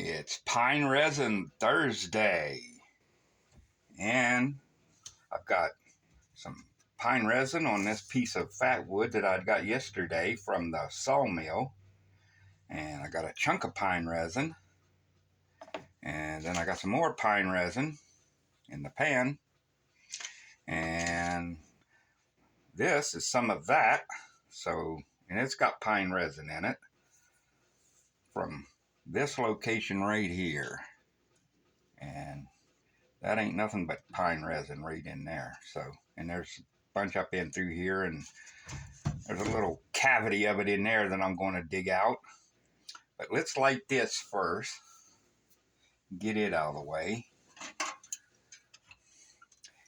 It's Pine Resin Thursday, and I've got some pine resin on this piece of fat wood that I got yesterday from the sawmill, and I got a chunk of pine resin, and then I got some more pine resin in the pan, and this is some of that. And it's got pine resin in it from this location right here, and that ain't nothing but pine resin right in there. And there's a bunch up in through here, and there's a little cavity of it in there that I'm going to dig out. But let's light this first, get it out of the way.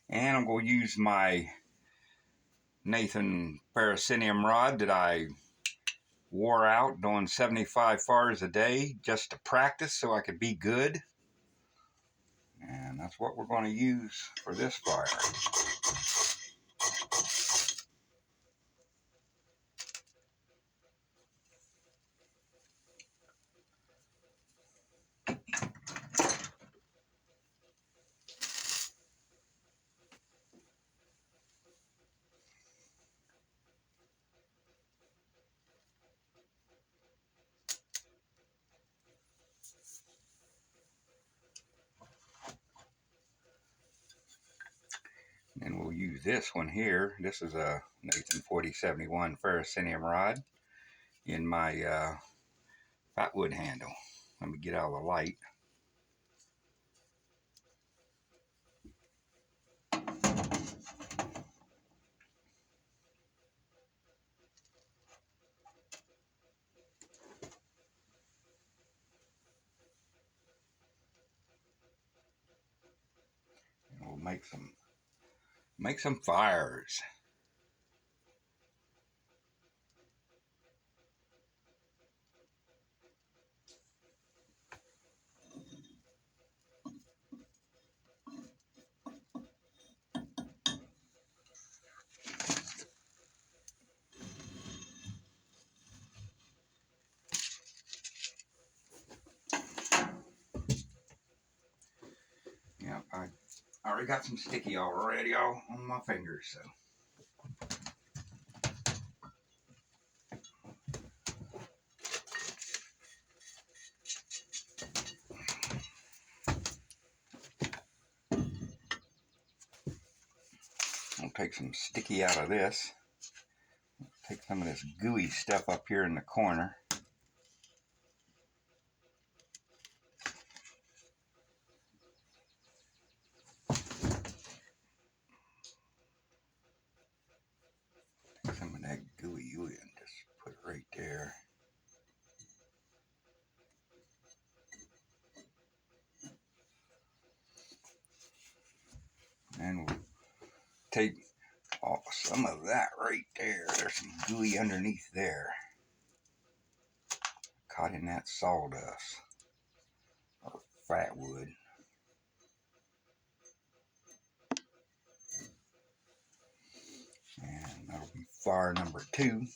And I'm going to use my Nathan ferrocenium rod that I wore out doing 75 fires a day just to practice so I could be good. And that's what we're going to use for this fire. And we'll use this one here. This is a Nathan 4071 ferrocenium rod in my fat wood handle. Let me get out of the light. And we'll make some fires. Yeah, I already got some sticky already all on my fingers, so. I'll take some sticky out of this. Take some of this gooey stuff up here in the corner. Take some of that gooey and just put it right there. And we'll take some of that right there. There's some gooey underneath there. Caught in that sawdust or fat wood. And that'll be fire number 2.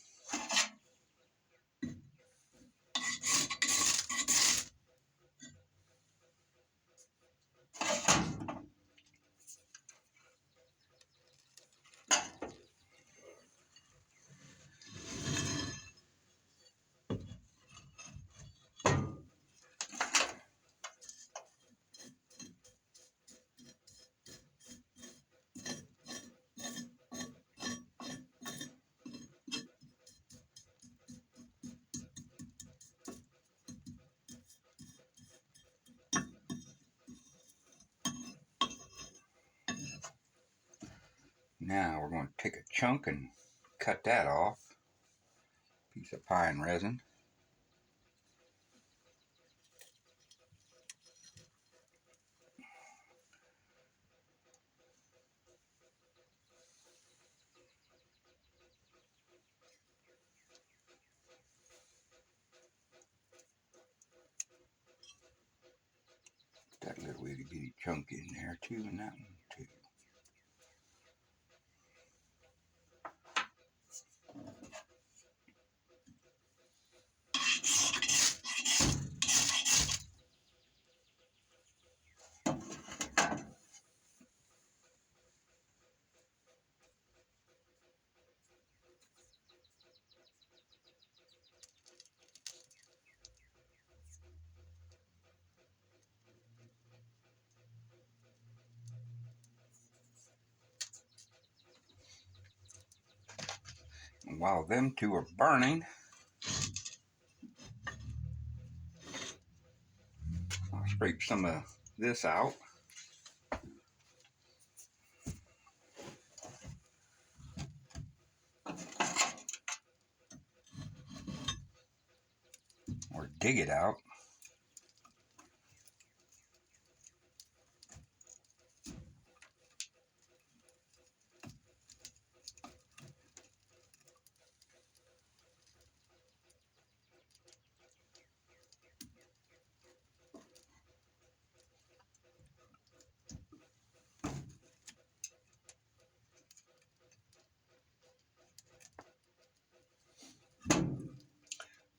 Now we're going to take a chunk and cut that off. Piece of pine resin. That little itty bitty chunk in there too, and that one too. while them two are burning, I'll scrape some of this out. Or dig it out.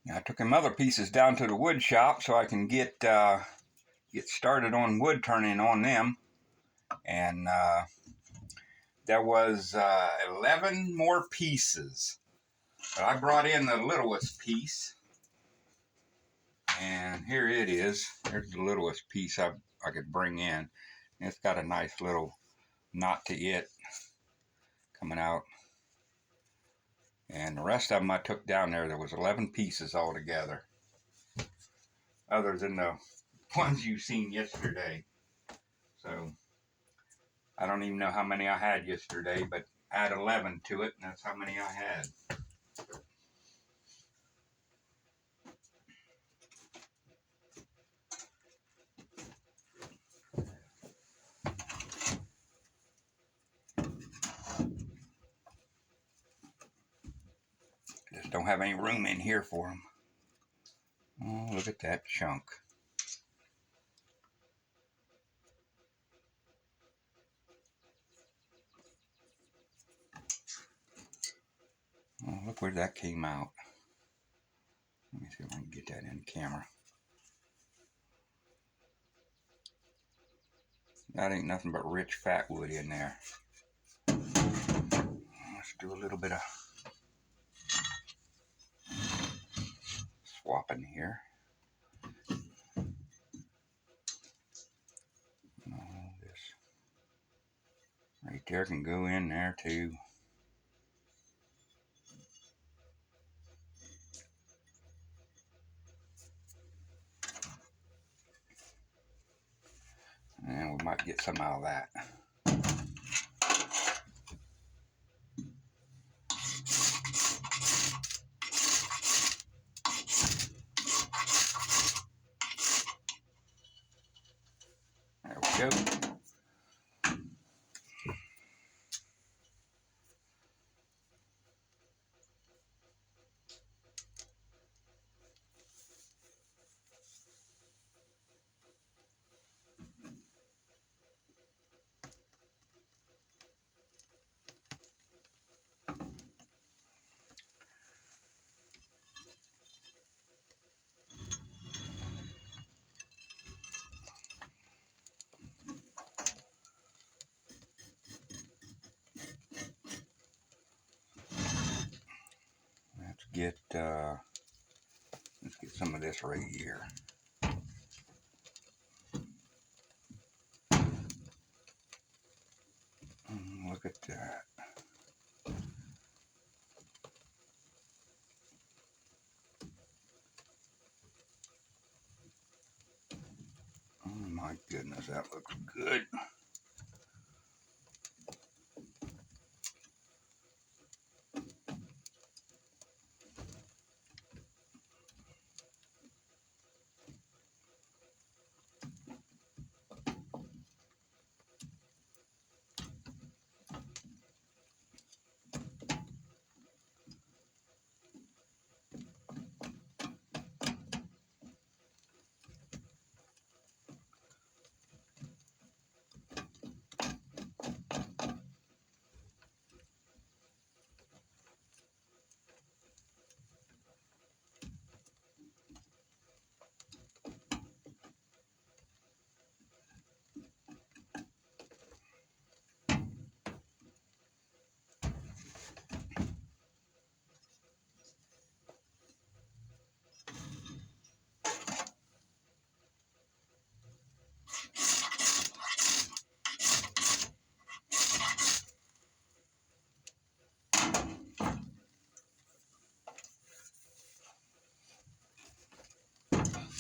I took them other pieces down to the wood shop so I can get started on wood turning on them. And there was 11 more pieces. But I brought in the littlest piece. And here it is. Here's the littlest piece I could bring in. It's got a nice little knot to it coming out. And the rest of them I took down there. There was 11 pieces altogether. Other than the ones you've seen yesterday. So I don't even know how many I had yesterday, but add 11 to it, and that's how many I had. Just don't have any room in here for them. Oh, look at that chunk. Oh, look where that came out. Let me see if I can get that in the camera. That ain't nothing but rich fat wood in there. Let's do a little bit of swapping here. Oh, this right there can go in there too. And we might get some out of that. There we go. Let's get some of this right here. Look at that. Oh my goodness, that looks good.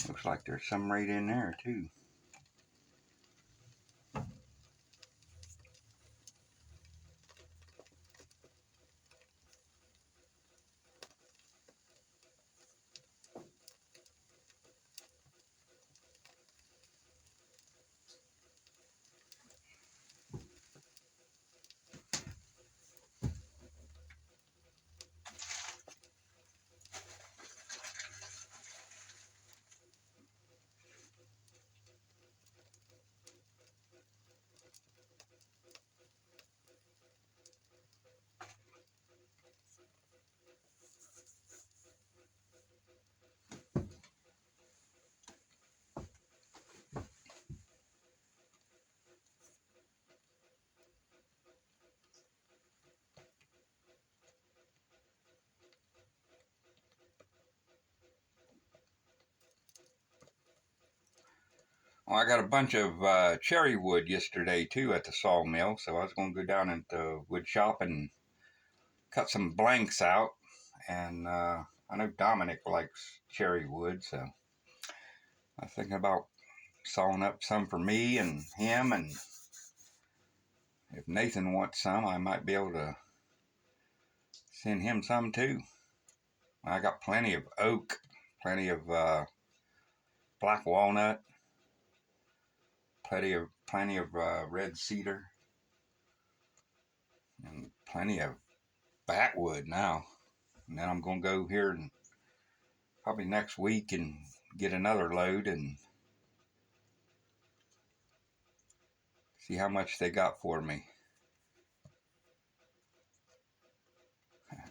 Looks like there's some right in there too. Well, I got a bunch of cherry wood yesterday too at the sawmill, so I was going to go down into the wood shop and cut some blanks out. And I know Dominic likes cherry wood, so I was thinking about sawing up some for me and him, and if Nathan wants some, I might be able to send him some too. I got plenty of oak, plenty of black walnut, plenty of red cedar, and plenty of backwood now. And then I'm gonna go here and probably next week and get another load and see how much they got for me.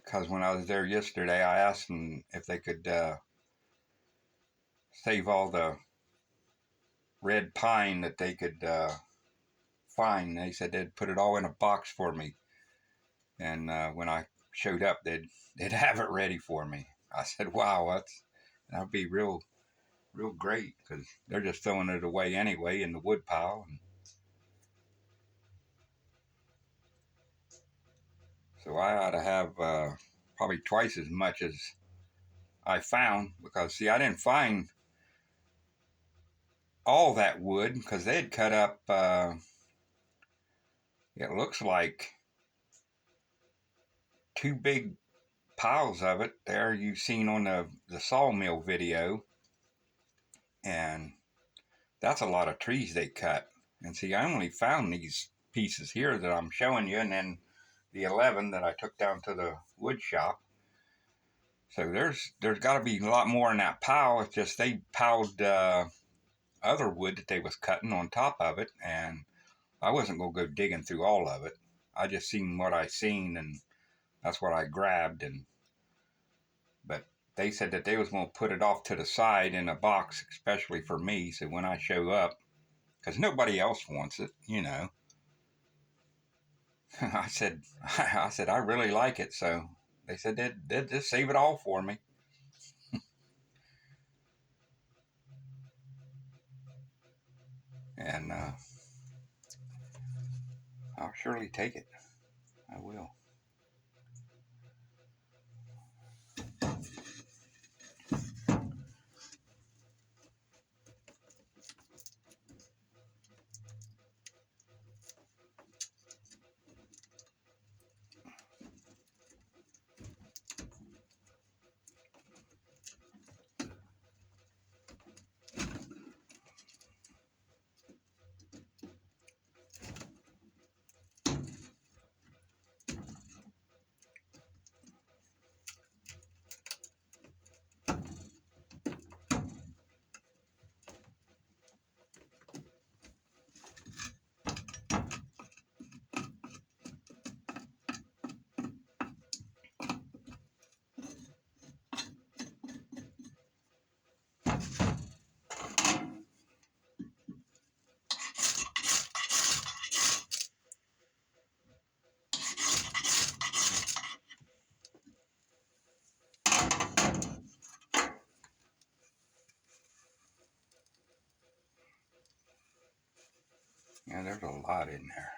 Because when I was there yesterday, I asked them if they could save all the red pine that they could find. They said they'd put it all in a box for me, and when I showed up, they'd have it ready for me. I said, "Wow, that'd be real great," because they're just throwing it away anyway in the wood pile. And so I ought to have probably twice as much as I found, because see, I didn't find all that wood because they had cut up. It looks like two big piles of it there you've seen on the sawmill video, and that's a lot of trees they cut. And see, I only found these pieces here that I'm showing you, and then the 11 that I took down to the wood shop. So there's got to be a lot more in that pile. It's just they piled other wood that they was cutting on top of it, and I wasn't gonna go digging through all of it. I just seen what I seen, and that's what I grabbed. And but they said that they was gonna put it off to the side in a box, especially for me. So when I show up, because nobody else wants it, you know. I said, I really like it. So they said they'd just save it all for me. And I'll surely take it. I will. Yeah, there's a lot in there.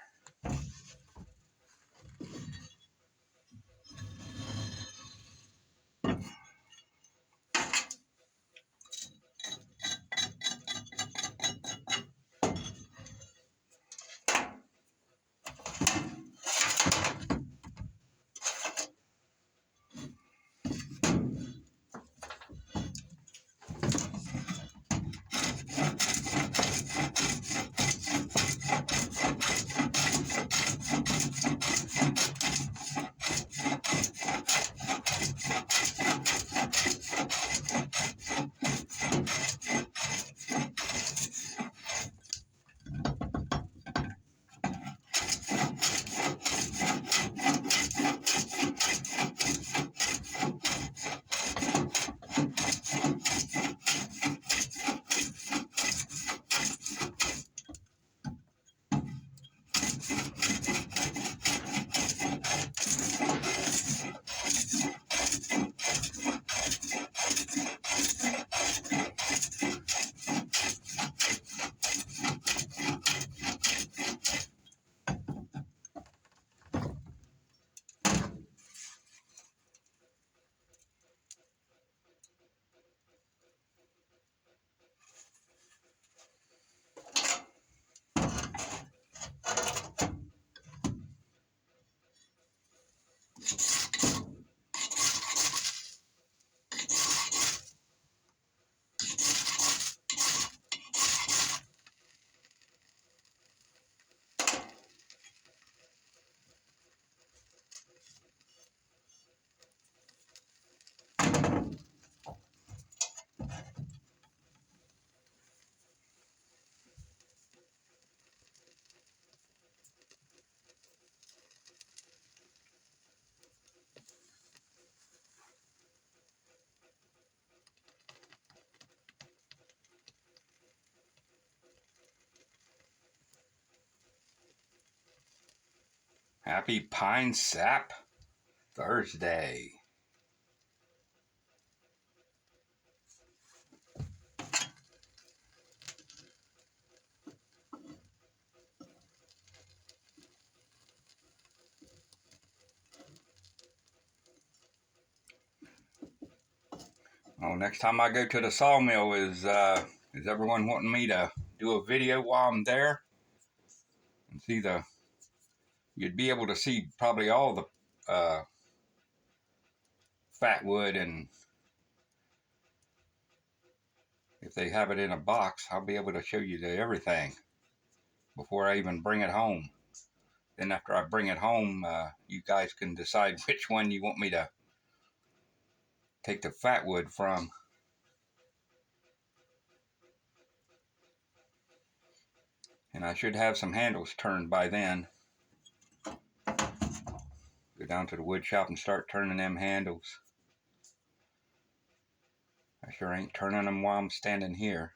Happy Pine Sap Thursday. Oh, next time I go to the sawmill, is everyone wanting me to do a video while I'm there? And see you'd be able to see probably all the fat wood, and if they have it in a box, I'll be able to show you everything before I even bring it home. Then after I bring it home, you guys can decide which one you want me to take the fat wood from. And I should have some handles turned by then. Go down to the wood shop and start turning them handles. I sure ain't turning them while I'm standing here.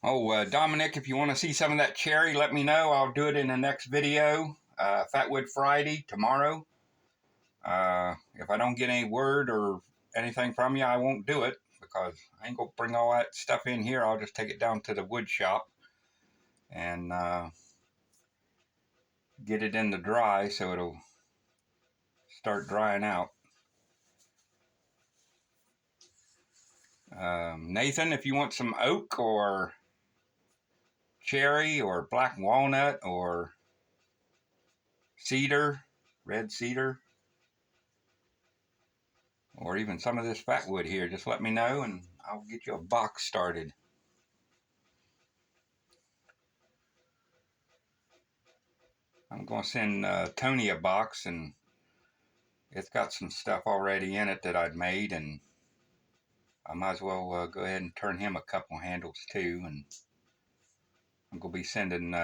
Oh, Dominic, if you want to see some of that cherry, let me know. I'll do it in the next video. Fatwood Friday, tomorrow. If I don't get any word or anything from you, I won't do it, because I ain't going to bring all that stuff in here. I'll just take it down to the wood shop and get it in the dry so it'll start drying out. Nathan, if you want some oak or cherry or black walnut or cedar, red cedar, or even some of this fat wood here, just let me know and I'll get you a box started. I'm going to send Tony a box, and it's got some stuff already in it that I'd made, and I might as well go ahead and turn him a couple handles too. And I'm going to be sending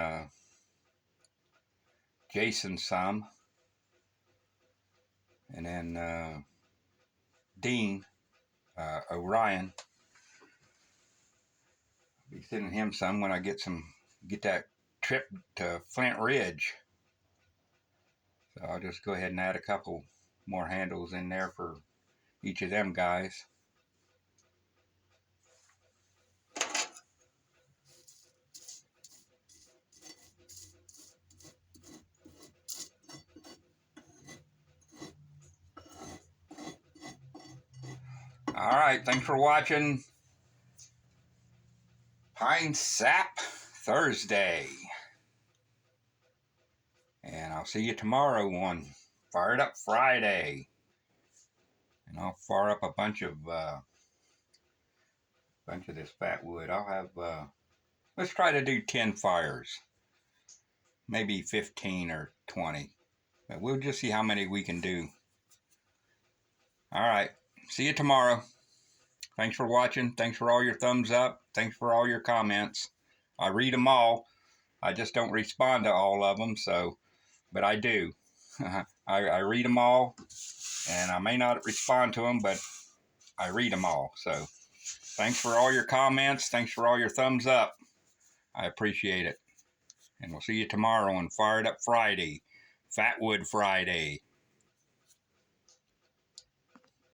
Jason some, and then Dean Orion, I'll be sending him some when I get that trip to Flint Ridge. So I'll just go ahead and add a couple more handles in there for each of them guys. All right, thanks for watching Pine Sap Thursday. And I'll see you tomorrow on Fired Up Friday. And I'll fire up a bunch of this fat wood. I'll have, let's try to do 10 fires. Maybe 15 or 20. But we'll just see how many we can do. All right, see you tomorrow. Thanks for watching. Thanks for all your thumbs up. Thanks for all your comments. I read them all. I just don't respond to all of them, but I do. I read them all, and I may not respond to them, but I read them all. So thanks for all your comments. Thanks for all your thumbs up. I appreciate it. And we'll see you tomorrow on Fired Up Friday, Fatwood Friday.